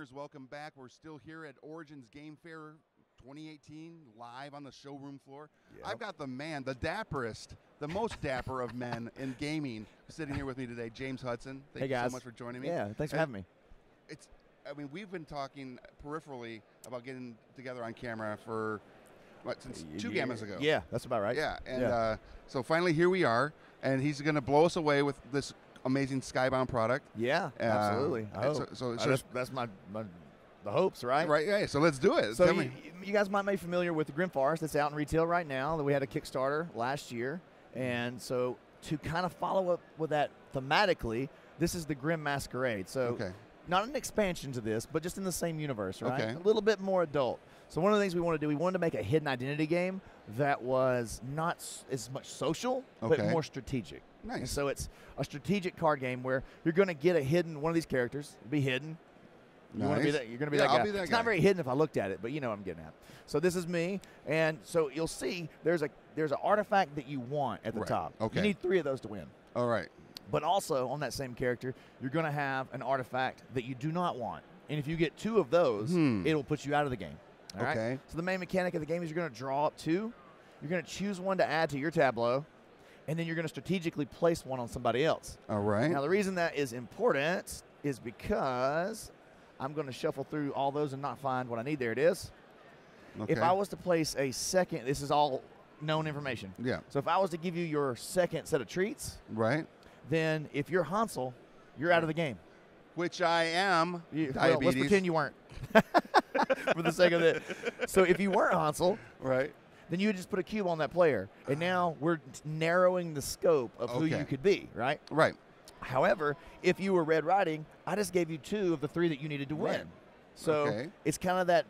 gamers, welcome back. We're still here at Origins Game Fair 2018, live on the showroom floor. Yep. I've got the man, the dapperest, the most dapper of men in gaming, sitting here with me today, James Hudson. Thank you so much for joining me. Yeah, thanks for having me. I mean, we've been talking peripherally about getting together on camera for, what, since 2 games ago. Yeah, that's about right. Yeah, and so finally here we are, and he's going to blow us away with this amazing Skybound product. Yeah, absolutely. So that's the hopes, right? Right, yeah, so let's do it. So you guys might be familiar with the Grimm Forest that's out in retail right now. That we had a Kickstarter last year. And so to kind of follow up with that thematically, this is the Grimm Masquerade. So not an expansion to this, but just in the same universe, right? Okay. A little bit more adult. So one of the things we want to do, we wanted to make a hidden identity game that was not as much social, but more strategic. Nice. And so it's a strategic card game where you're going to get a hidden, one of these characters, be hidden. You want to be that, you're going to be that guy. I'll be that it's guy. not very hidden if I looked at it, but you know what I'm getting at. So this is me, and so you'll see there's an artifact that you want at the top. Okay. You need 3 of those to win. All right. But also on that same character, you're going to have an artifact that you do not want. And if you get 2 of those, it'll put you out of the game. All right? So the main mechanic of the game is you're going to draw up 2. You're going to choose one to add to your tableau, and then you're going to strategically place one on somebody else. All right. Now, the reason that is important is because I'm going to shuffle through all those and not find what I need. There it is. Okay. If I was to place a second, this is all known information. Yeah. So if I was to give you your second set of treats, then if you're Hansel, you're out of the game. Which I am. Well, let's pretend you weren't for the sake of it. So if you weren't Hansel, then you would just put a cube on that player. And now we're narrowing the scope of who you could be, right? Right. However, if you were Red Riding, I just gave you 2 of the 3 that you needed to win. So it's kind of that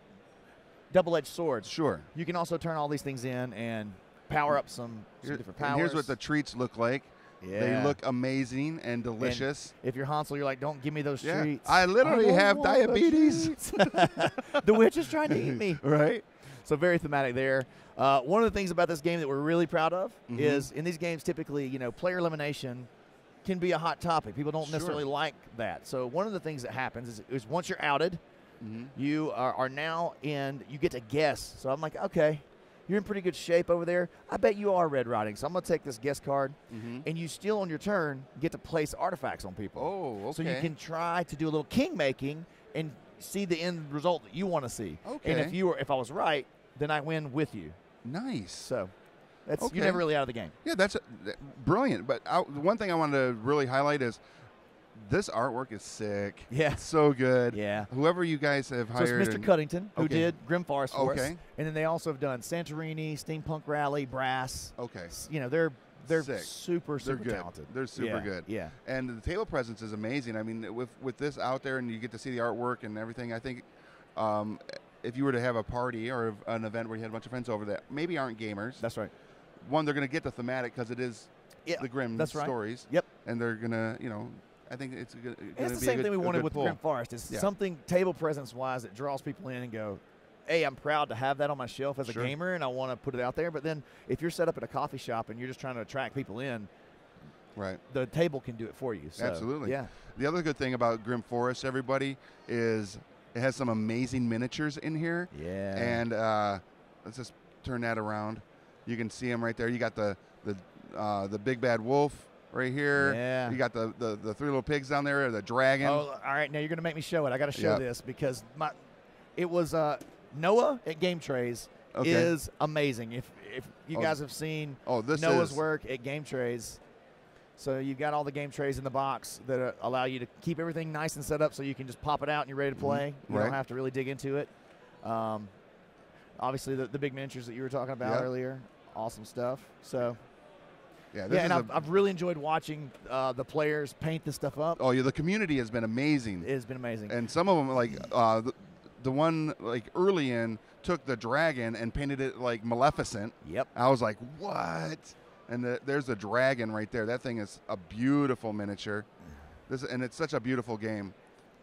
double-edged sword. Sure. You can also turn all these things in and power up some different powers. And here's what the treats look like. Yeah. They look amazing and delicious. And if you're Hansel, you're like, don't give me those treats. I literally have diabetes. The witch is trying to eat me. Right. So very thematic there. One of the things about this game that we're really proud of is in these games, typically, player elimination can be a hot topic. People don't necessarily like that. So one of the things that happens is once you're outed, you are now in, you get to guess. So I'm like, okay, you're in pretty good shape over there. I bet you are Red Riding. So I'm going to take this guess card, and you still on your turn get to place artifacts on people. Oh, okay. So you can try to do a little king making and see the end result that you want to see. Okay. And if I was right, then I win with you. Nice. So that's you're never really out of the game. Yeah, that's brilliant. But one thing I wanted to really highlight is this artwork is sick. Yeah. It's so good. Yeah. Whoever you guys have hired. So it's Mr. Cuddington, who did Grimm Forest for us. And then they also have done Santorini, Steampunk Rally, Brass. Okay. They're sick. super good. talented. They're super good. Yeah. And the table presence is amazing. I mean, with this out there and you get to see the artwork and everything, I think if you were to have a party or an event where you had a bunch of friends over that maybe aren't gamers. That's right. One, they're going to get the thematic because it is the Grimm stories. Yep. And they're going to, I think it's going to be it's the same thing we wanted with Grimm Forest. It's something table presence-wise that draws people in and go, hey, I'm proud to have that on my shelf as a gamer, and I want to put it out there. But then if you're set up at a coffee shop and you're just trying to attract people in, the table can do it for you. So, absolutely. Yeah. The other good thing about Grimm Forest, everybody, is it has some amazing miniatures in here. Yeah. And let's just turn that around. You can see them right there. You got the big bad wolf right here. Yeah. You got the 3 little pigs down there, the dragon. Oh, all right. Now you're going to make me show it. I got to show this because it was Noah at Game Trays is amazing. If you guys have seen Noah's work at Game Trays, so you've got all the game trays in the box that allow you to keep everything nice and set up so you can just pop it out and you're ready to play. You don't have to really dig into it. Obviously, the big miniatures that you were talking about earlier, awesome stuff. So, and I've really enjoyed watching the players paint this stuff up. Oh, yeah, the community has been amazing. It has been amazing. And some of them, like the one like early in, took the dragon and painted it like Maleficent. Yep. I was like, what? And there's the dragon right there. That thing is a beautiful miniature. And it's such a beautiful game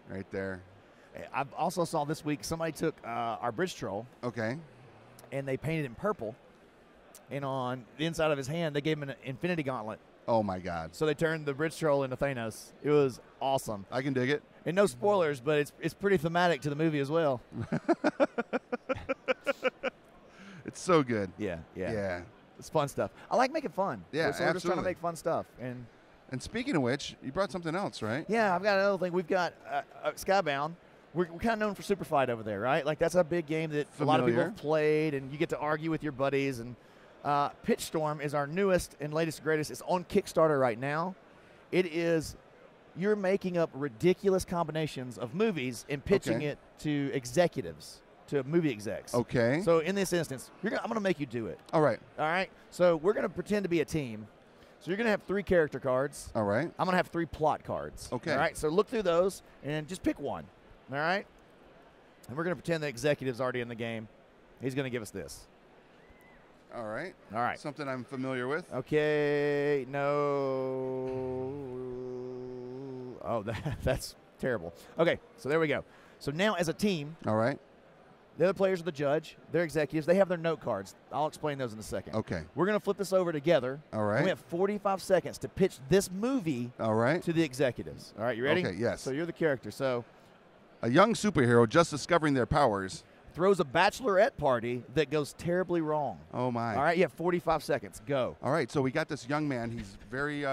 right there. I also saw this week somebody took our bridge troll. Okay. And they painted him purple. And on the inside of his hand, they gave him an infinity gauntlet. Oh, my God. So they turned the bridge troll into Thanos. It was awesome. I can dig it. And no spoilers, but it's pretty thematic to the movie as well. It's so good. Yeah. It's fun stuff. I like making fun. Yeah, so we're just trying to make fun stuff. And speaking of which, you brought something else, right? Yeah, I've got another thing. We've got Skybound. We're kind of known for Super Fight over there, right? Like that's a big game that a lot of people have played, and you get to argue with your buddies. And Pitchstorm is our newest and latest and greatest. It's on Kickstarter right now. It is you're making up ridiculous combinations of movies and pitching it to executives, to movie execs. Okay. So in this instance, I'm going to make you do it. All right. All right. So we're going to pretend to be a team. So you're going to have 3 character cards. All right. I'm going to have 3 plot cards. Okay. All right. So look through those and just pick one. All right. And we're going to pretend the executive's already in the game. He's going to give us this. All right. All right. Something I'm familiar with. Okay. No. Oh, that's terrible. Okay. So there we go. So now as a team. All right. The other players are the judge. They're executives. They have their note cards. I'll explain those in a second. Okay. We're going to flip this over together. All right. And we have 45 seconds to pitch this movie to the executives. All right, you ready? Okay, yes. So you're the character. So a young superhero just discovering their powers throws a bachelorette party that goes terribly wrong. Oh, my. All right, you have 45 seconds. Go. All right, so we got this young man. He's very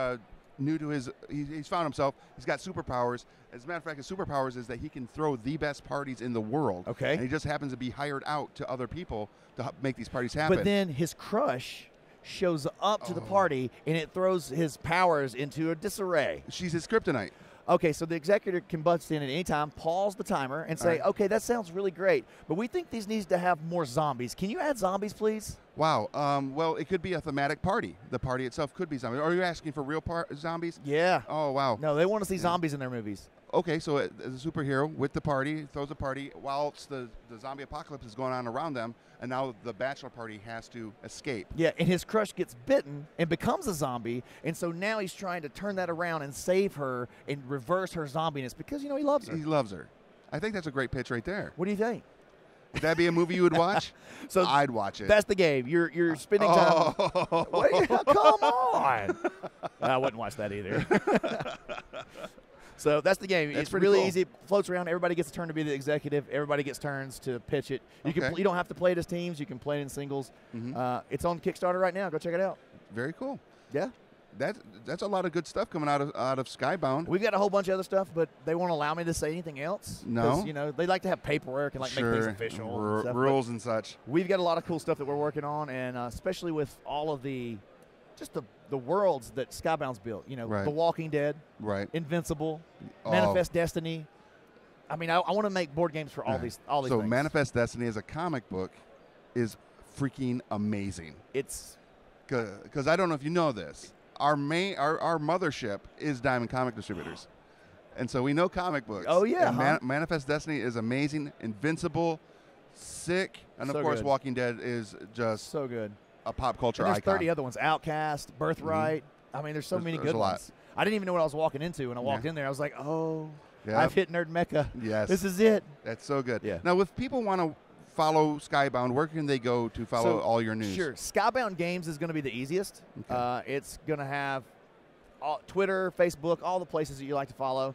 new to his he's found himself. He's got superpowers. As a matter of fact, his superpowers is that he can throw the best parties in the world. Okay. And he just happens to be hired out to other people to make these parties happen. But then his crush shows up to the party, and it throws his powers into a disarray. She's his kryptonite. Okay, so the executive can bust in at any time, pause the timer, and say, okay, that sounds really great, but we think these needs to have more zombies. Can you add zombies, please? Wow. Well, it could be a thematic party. The party itself could be zombies. Are you asking for real zombies? Yeah. Oh, wow. No, they want to see zombies in their movies. Okay, so as a superhero with the party, throws a party whilst the zombie apocalypse is going on around them, and now the bachelor party has to escape. Yeah, and his crush gets bitten and becomes a zombie, and so now he's trying to turn that around and save her and reverse her zombiness because, you know, he loves her. He loves her. I think that's a great pitch right there. What do you think? Would that be a movie you would watch? So I'd watch it. That's the game. You're spending time. Wait, come on. I wouldn't watch that either. So that's the game. It's really easy. It floats around. Everybody gets a turn to be the executive. Everybody gets turns to pitch it. You don't have to play it as teams. You can play it in singles. It's on Kickstarter right now. Go check it out. Very cool. Yeah. That's a lot of good stuff coming out of Skybound. We've got a whole bunch of other stuff, but they won't allow me to say anything else. No. You know, they like to have paperwork and make things official. And rules and such. We've got a lot of cool stuff that we're working on, and especially with all of the worlds that Skybound's built. You know, The Walking Dead, Invincible, Manifest Destiny. I mean, I want to make board games for all these things. So Manifest Destiny as a comic book is freaking amazing. It's because I don't know if you know this. Our mothership is Diamond Comic Distributors, and so we know comic books. Oh yeah, and Manifest Destiny is amazing. Invincible, sick, and of course Walking Dead is just so good. A pop culture and there's icon. 30 other ones. Outcast, Birthright. I mean, there's so many good ones. I didn't even know what I was walking into when I walked in there. I was like, oh, I've hit Nerd Mecca. Yes. This is it. That's so good. Yeah. Now, if people want to follow Skybound, where can they go to follow all your news? Sure. Skybound Games is going to be the easiest. Okay. It's going to have Twitter, Facebook, all the places that you like to follow.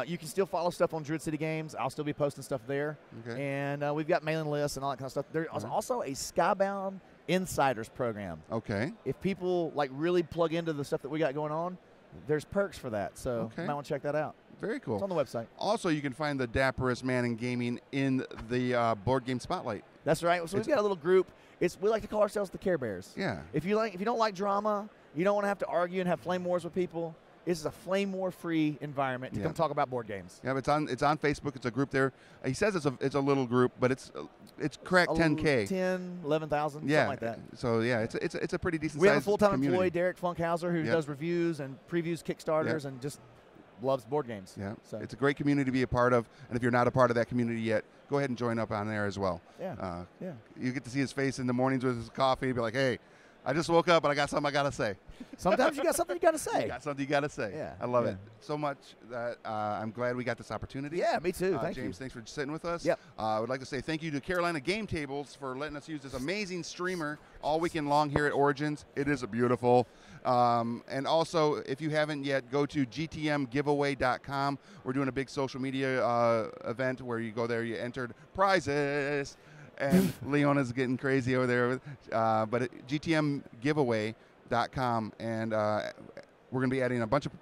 You can still follow stuff on Druid City Games. I'll still be posting stuff there. Okay. And we've got mailing lists and all that kind of stuff. There's also a Skybound Insiders program. Okay. If people like really plug into the stuff that we got going on, there's perks for that. So you might want to check that out. Very cool. It's on the website. Also, you can find the dapperest man in gaming in the Board Game Spotlight. That's right. So we've got a little group. We like to call ourselves the Care Bears. Yeah. If you don't like drama, you don't want to have to argue and have flame wars with people. This is a flame war free environment to come talk about board games. Yeah, it's on Facebook. It's a group there. He says it's a little group, but it's cracked 10K. 10, 11,000, something like that. So yeah, it's a pretty decent. We have a full-time employee, Derek Funkhauser, who does reviews and previews Kickstarters and just loves board games. Yeah, so it's a great community to be a part of. And if you're not a part of that community yet, go ahead and join up on there as well. Yeah. You get to see his face in the mornings with his coffee. Be like, hey, I just woke up and I got something I got to say. Sometimes you got something you got to say. You got something you got to say. Yeah. I love it so much that I'm glad we got this opportunity. Yeah, me too. Thank James, you. thanks for sitting with us. Yep. I would like to say thank you to Carolina Game Tables for letting us use this amazing streamer all weekend long here at Origins. It is beautiful. And also, if you haven't yet, go to gtmgiveaway.com. We're doing a big social media event where you go there, you entered prizes. And Leona's getting crazy over there. But at gtmgiveaway.com. And we're going to be adding a bunch of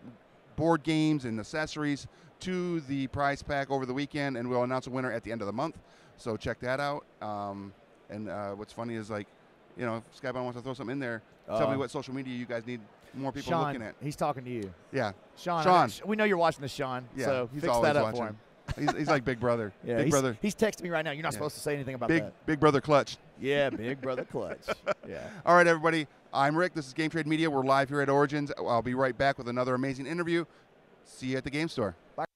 board games and accessories to the prize pack over the weekend. And we'll announce a winner at the end of the month. So check that out. And what's funny is, like, you know, if Skybound wants to throw something in there, tell me what social media you guys need more people Sean, looking at. He's talking to you. Yeah. Sean. We know you're watching this, Sean. Yeah, so he's fix always that up watching. for him. He's like Big Brother. Yeah, Big Brother. He's texting me right now. You're not supposed to say anything about that. Big Brother Clutch. Yeah, Big Brother Clutch. Yeah. All right, everybody. I'm Rick. This is Game Trade Media. We're live here at Origins. I'll be right back with another amazing interview. See you at the game store. Bye.